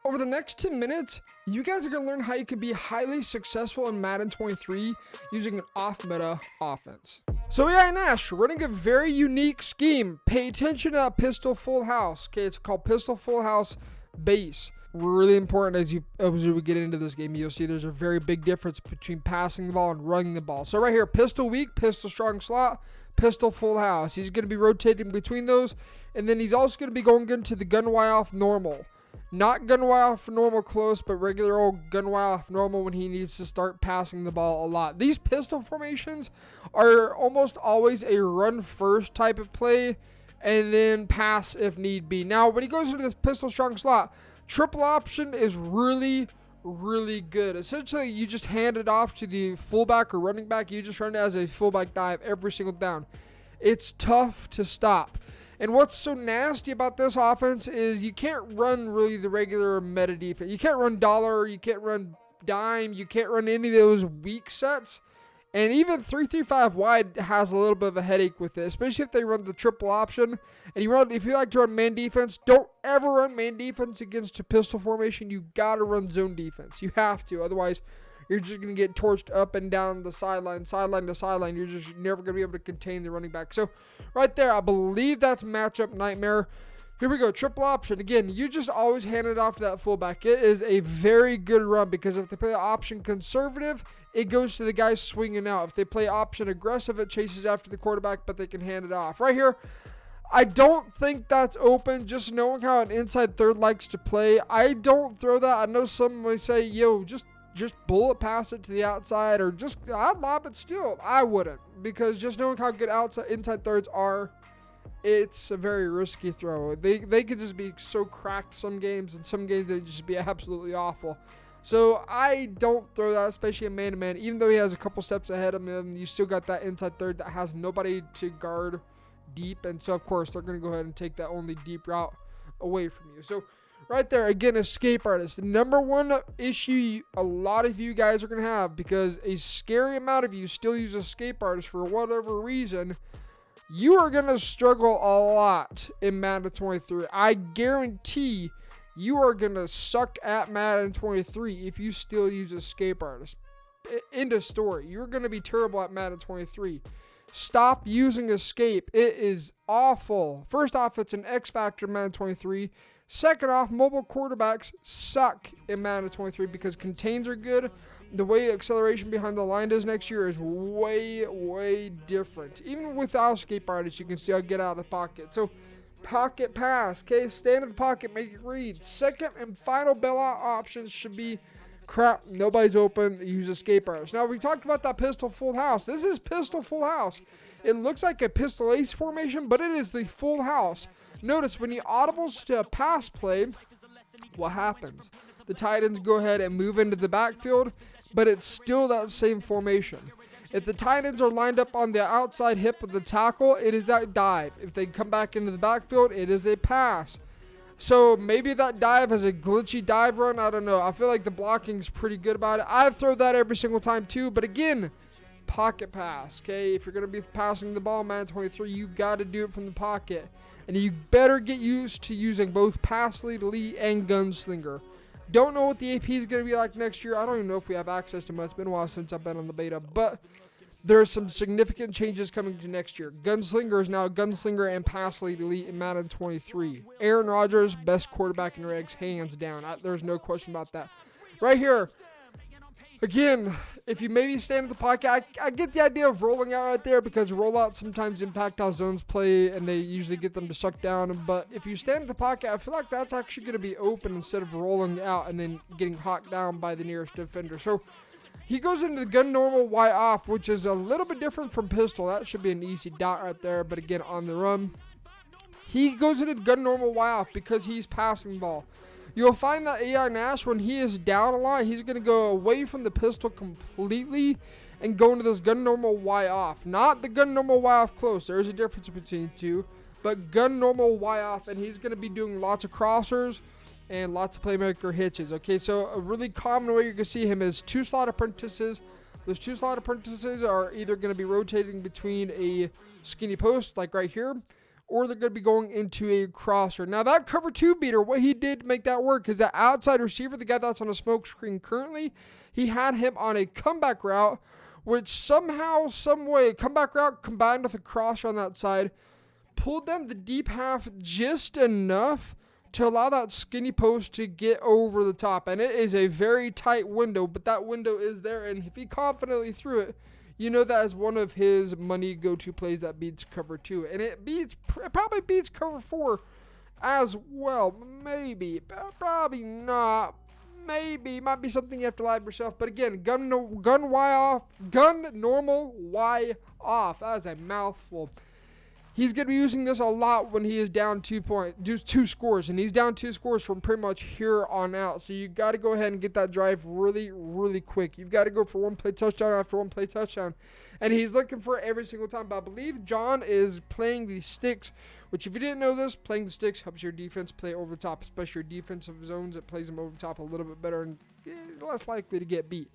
Over the next 10 minutes, you guys are going to learn how you can be highly successful in Madden 23 using an off-meta offense. So AI Nash, running a very unique scheme. Pay attention to that pistol full house. Okay, it's called pistol full house base. Really important as we get into this game. You'll see there's a very big difference between passing the ball and running the ball. So right here, pistol weak, pistol strong slot, pistol full house. He's going to be rotating between those. And then he's also going to be going into the gun Y off normal. Not gun Y off normal close, but regular old gun Y off normal when he needs to start passing the ball a lot. These pistol formations are almost always a run first type of play and then pass if need be. Now, when he goes into this pistol strong slot, triple option is really good. Essentially, you just hand it off to the fullback or running back. You just run it as a fullback dive every single down. It's tough to stop. And what's so nasty about this offense is you can't run really the regular meta defense. You can't run dollar, you can't run dime, you can't run any of those weak sets. And even 3-3-5 wide has a little bit of a headache with it, especially if they run the triple option. And if you like to run man defense, don't ever run man defense against a pistol formation. You got to run zone defense. You have to. Otherwise, you're just going to get torched up and down the sideline to sideline. You're just never going to be able to contain the running back. So right there, I believe that's matchup nightmare. Here we go, triple option. Again, you just always hand it off to that fullback. It is a very good run because if they play option conservative, it goes to the guy swinging out. If they play option aggressive, it chases after the quarterback, but they can hand it off. Right here, I don't think that's open. Just knowing how an inside third likes to play, I don't throw that. I know some may say, yo, just bullet pass it to the outside or I'd lob it still. I wouldn't, because just knowing how good inside thirds are, it's a very risky throw. They could just be so cracked some games, and some games they'd just be absolutely awful. So I don't throw that, especially in man-to-man. Even though he has a couple steps ahead of him, you still got that inside third that has nobody to guard deep. And so, of course, they're going to go ahead and take that only deep route away from you. So right there, again, escape artist. The number one issue a lot of you guys are going to have, because a scary amount of you still use escape artist for whatever reason, you are going to struggle a lot in Madden 23. I guarantee you are going to suck at Madden 23 if you still use escape artist. End of story. You're going to be terrible at Madden 23. Stop using escape. It is awful. First off, it's an X factor in Madden 23. Second off, mobile quarterbacks suck in Madden 23 because contains are good. The way acceleration behind the line does next year is way different. Even without escape artists, you can still get out of the pocket. So, pocket pass, okay? Stand in the pocket, make it read. Second and final bailout options should be crap. Nobody's open. Use escape artists. Now, we talked about that pistol full house. This is pistol full house. It looks like a pistol ace formation, but it is the full house. Notice when he audibles to a pass play, what happens? The tight ends go ahead and move into the backfield, but it's still that same formation. If the tight ends are lined up on the outside hip of the tackle, it is that dive. If they come back into the backfield, it is a pass. So maybe that dive has a glitchy dive run. I don't know. I feel like the blocking is pretty good about it. I throw that every single time too. But again, pocket pass. Okay, if you're going to be passing the ball, Madden 23, you got to do it from the pocket. And you better get used to using both pass lead, elite, and gunslinger. Don't know what the AP is going to be like next year. I don't even know if we have access to them. It's been a while since I've been on the beta. But there are some significant changes coming to next year. Gunslinger is now Gunslinger and Pass Lead Elite in Madden 23. Aaron Rodgers, best quarterback in regs, hands down. There's no question about that. Right here, again, if you maybe stand at the pocket, I get the idea of rolling out right there because rollouts sometimes impact how zones play and they usually get them to suck down. But if you stand at the pocket, I feel like that's actually going to be open instead of rolling out and then getting hawked down by the nearest defender. So he goes into the gun normal Y off, which is a little bit different from pistol. That should be an easy dot right there, but again, on the run. He goes into gun normal Y off because he's passing the ball. You'll find that AI Nash, when he is down a lot, he's going to go away from the pistol completely and go into this gun normal Y off. Not the gun normal Y off close. There's a difference between the two. But gun normal Y off, and he's going to be doing lots of crossers and lots of playmaker hitches. Okay, so a really common way you're going to see him is two slot apprentices. Those two slot apprentices are either going to be rotating between a skinny post, like right here, or they're going to be going into a crosser. Now, that cover 2 beater, what he did to make that work is that outside receiver, the guy that's on a smoke screen currently, he had him on a comeback route, which somehow, some way, comeback route combined with a crosser on that side, pulled them the deep half just enough to allow that skinny post to get over the top. And it is a very tight window, but that window is there. And if he confidently threw it, you know that is one of his money go-to plays that beats cover 2. And it probably beats cover 4 as well. Maybe, probably not. Maybe, might be something you have to lie to yourself. But again, gun normal Y off. That is a mouthful. He's going to be using this a lot when he is down 2 scores. And he's down 2 scores from pretty much here on out. So you got to go ahead and get that drive really, really quick. You've got to go for one play touchdown after one play touchdown. And he's looking for it every single time. But I believe John is playing the sticks, which if you didn't know this, playing the sticks helps your defense play over the top, especially your defensive zones. It plays them over the top a little bit better and less likely to get beat.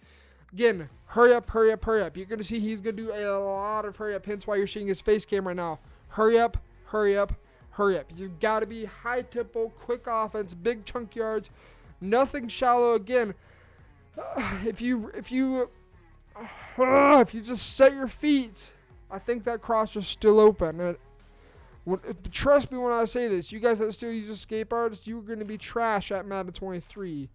Again, hurry up, hurry up, hurry up. You're going to see he's going to do a lot of hurry up, hence why you're seeing his face cam right now. Hurry up, hurry up, hurry up. You've got to be high tempo, quick offense, big chunk yards, nothing shallow. Again, if you just set your feet, I think that cross is still open. And trust me when I say this, you guys that still use escape artists, you're going to be trash at Madden 23.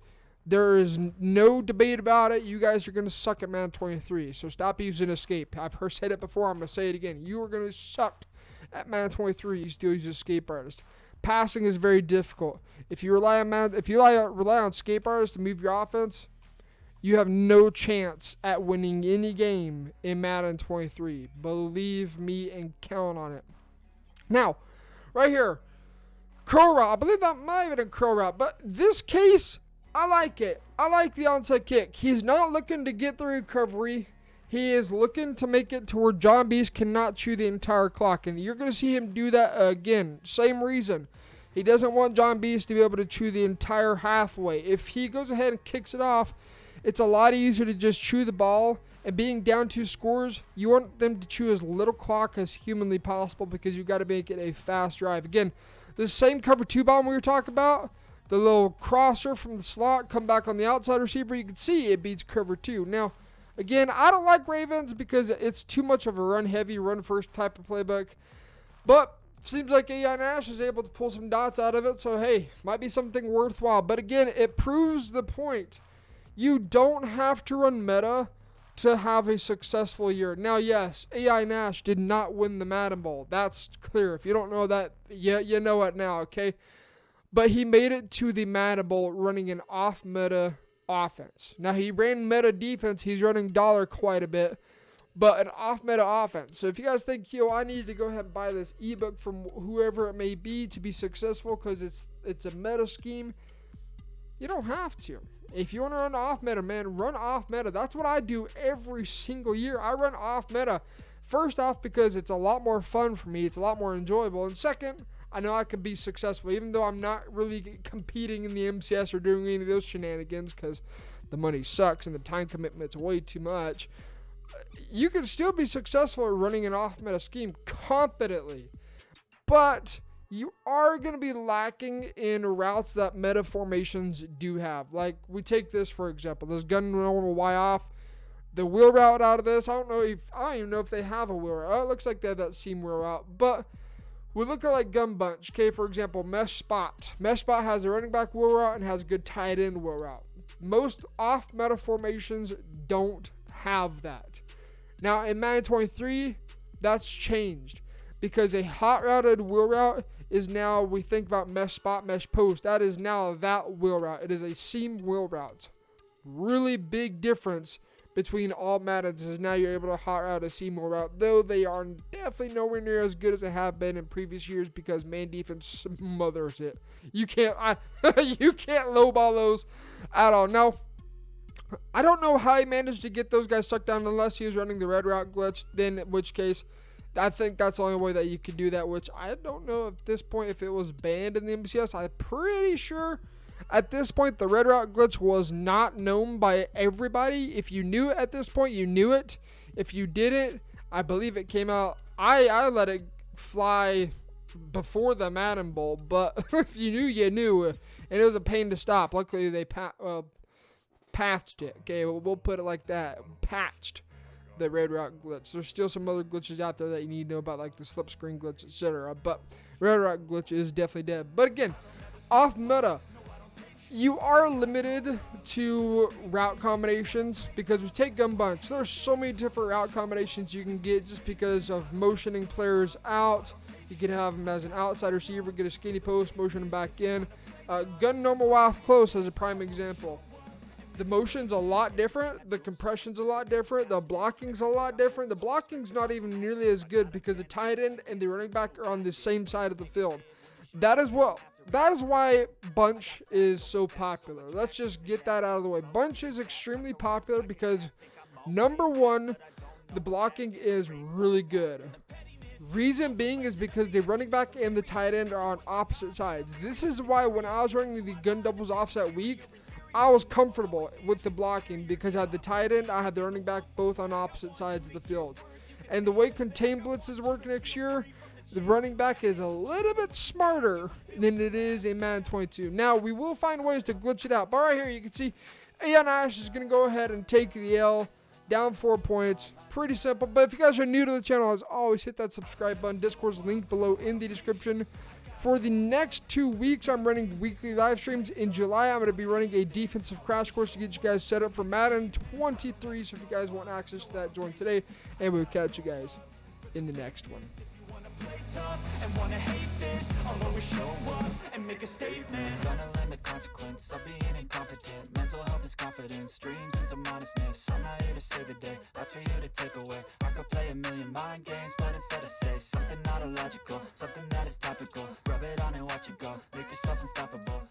There is no debate about it. You guys are going to suck at Madden 23. So stop using escape. I've said it before. I'm going to say it again. You are going to suck at Madden 23. You still use escape artist. Passing is very difficult. If you rely on escape artists to move your offense, you have no chance at winning any game in Madden 23. Believe me and count on it. Now, right here, curl route. I believe that might have been a curl route, but this case, I like it. I like the onside kick. He's not looking to get the recovery. He is looking to make it to where John Beast cannot chew the entire clock. And you're going to see him do that again. Same reason. He doesn't want John Beast to be able to chew the entire halfway. If he goes ahead and kicks it off, it's a lot easier to just chew the ball. And being down 2 scores, you want them to chew as little clock as humanly possible because you've got to make it a fast drive. Again, the same cover 2 bomb we were talking about, the little crosser from the slot, come back on the outside receiver, you can see it beats cover 2. Now, again, I don't like Ravens because it's too much of a run-heavy, run-first type of playbook. But seems like AI Nash is able to pull some dots out of it, so hey, might be something worthwhile. But again, it proves the point. You don't have to run meta to have a successful year. Now, yes, AI Nash did not win the Madden Bowl. That's clear. If you don't know that, you know it now, okay? But he made it to the Madden Bowl running an off-meta offense. Now, he ran meta defense. He's running dollar quite a bit, but an off-meta offense. So if you guys think, I need to go ahead and buy this ebook from whoever it may be to be successful because it's a meta scheme, you don't have to. If you want to run off-meta, man, run off-meta. That's what I do every single year. I run off-meta. First off, because it's a lot more fun for me. It's a lot more enjoyable. And second, I know I can be successful, even though I'm not really competing in the MCS or doing any of those shenanigans because the money sucks and the time commitment's way too much. You can still be successful at running an off-meta scheme confidently, but you are going to be lacking in routes that meta formations do have. Like, we take this for example, this gun normal Y off, the wheel route out of this. I don't even know if they have a wheel route. Oh, it looks like they have that seam wheel route, but we look at like gun bunch. Okay, for example, mesh spot. Mesh spot has a running back wheel route and has a good tight end wheel route. Most off meta formations don't have that. Now in Madden 23, that's changed because a hot routed wheel route is now, we think about mesh spot, mesh post. That is now that wheel route. It is a seam wheel route. Really big difference between all Maddens is now you're able to hot route a seam wheel route, though they are definitely nowhere near as good as they have been in previous years because man defense smothers it. You can't lowball those at all. Now, I don't know how he managed to get those guys sucked down unless he was running the red route glitch, then in which case I think that's the only way that you could do that, which I don't know at this point if it was banned in the MCS. I'm pretty sure at this point the red route glitch was not known by everybody. If you knew it at this point, you knew it. If you didn't, I believe it came out. I let it fly before the Madden Bowl, but if you knew, you knew, and it was a pain to stop. Luckily, they patched it. Okay, we'll put it like that. Patched the red route glitch. There's still some other glitches out there that you need to know about, like the slip screen glitch, etc. But red route glitch is definitely dead. But again, off meta, you are limited to route combinations because we take gun bunch. There's so many different route combinations you can get just because of motioning players out. You can have them as an outside receiver, get a skinny post, motion them back in. Gun normal while close as a prime example. The motion's a lot different. The compression's a lot different. The blocking's a lot different. The blocking's not even nearly as good because the tight end and the running back are on the same side of the field. That is why bunch is so popular. Let's just get that out of the way. Bunch is extremely popular because, number one, the blocking is really good. Reason being is because the running back and the tight end are on opposite sides. This is why when I was running the gun doubles offset week, I was comfortable with the blocking because I had the tight end, I had the running back both on opposite sides of the field. And the way contain blitzes work next year, the running back is a little bit smarter than it is in Madden 22. Now, we will find ways to glitch it out. But right here, you can see Aeon Ash is going to go ahead and take the L. Down 4 points. Pretty simple. But if you guys are new to the channel, as always, hit that subscribe button. Discord's linked below in the description. For the next 2 weeks, I'm running weekly live streams. In July, I'm going to be running a defensive crash course to get you guys set up for Madden 23. So if you guys want access to that, join today. And we'll catch you guys in the next one. And wanna hate this, I'll always show up and make a statement. Gonna learn the consequence of being incompetent. Mental health is confidence, dreams and some honestness. I'm not here to save the day, that's for you to take away. I could play a million mind games, but instead I say something not illogical, something that is topical. Rub it on and watch it go, make yourself unstoppable.